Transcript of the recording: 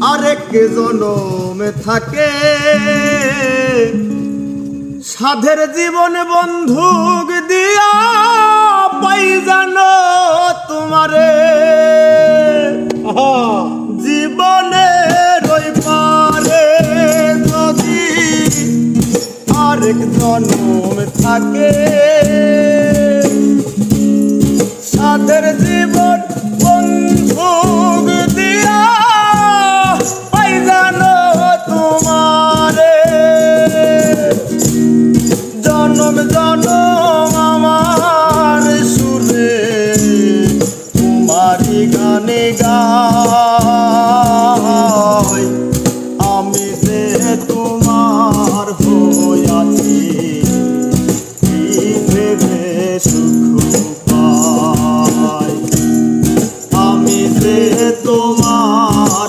আরেক জনমে থাকে সাধের জীবন বন্ধুক দিয়া পাই জানো তোমারে জীবনের ওই পারে যদি আরেক জনম থাকে